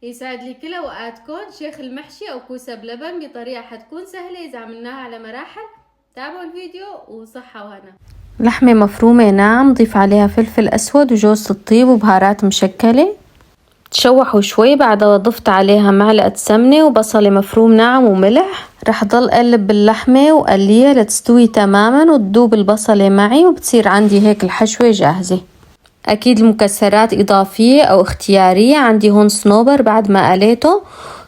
يسعد لي كل اوقاتكم. شيخ المحشي او كوسه بلبن بطريقه حتكون سهله اذا عملناها على مراحل. تابعوا الفيديو وصحه وهنا. لحمه مفرومه ناعم، نضيف عليها فلفل اسود وجوز الطيب وبهارات مشكله. تشوحوا شوي، بعدها ضفت عليها معلقه سمنه وبصله مفروم ناعم وملح. رح ضل اقلب باللحمه وقليها لتستوي تماما وتذوب البصله معي، وبتصير عندي هيك الحشوه جاهزه. اكيد المكسرات اضافيه او اختياريه. عندي هون صنوبر بعد ما قليته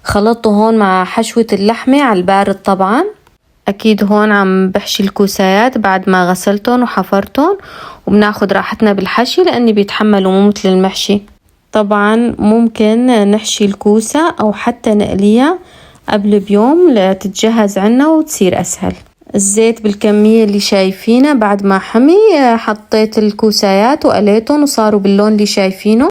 خلطته هون مع حشوه اللحمه على البارد طبعا. اكيد هون عم بحشي الكوسايات بعد ما غسلتهم وحفرتهم، وبناخد راحتنا بالحشي لاني بيتحملوا مو مثل المحشي. طبعا ممكن نحشي الكوسه او حتى نقليها قبل بيوم لتتجهز عنا وتصير اسهل. الزيت بالكمية اللي شايفينها، بعد ما حمي حطيت الكوسايات وقليتهم وصاروا باللون اللي شايفينه.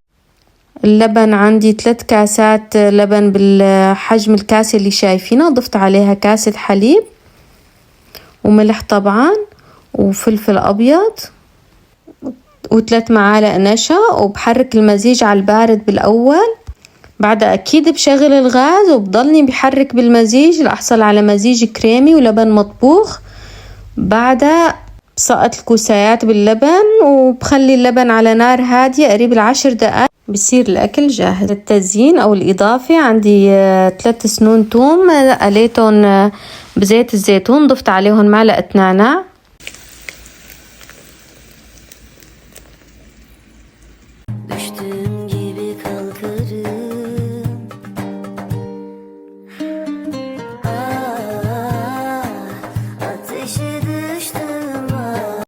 اللبن عندي 3 كاسات لبن بالحجم الكاسة اللي شايفينها، ضفت عليها كاسة حليب وملح طبعا وفلفل أبيض و3 معالق نشا، وبحرك المزيج على البارد بالأول. بعدها أكيد بشغل الغاز وبضلني بحرك بالمزيج لأحصل على مزيج كريمي ولبن مطبوخ. بعدها بسقط الكوسايات باللبن وبخلي اللبن على نار هادية قريب 10 دقائق بصير الأكل جاهز. التزيين أو الإضافة عندي 3 سنون توم قليتهم بزيت الزيتون، ضفت عليهم معلقة نعناع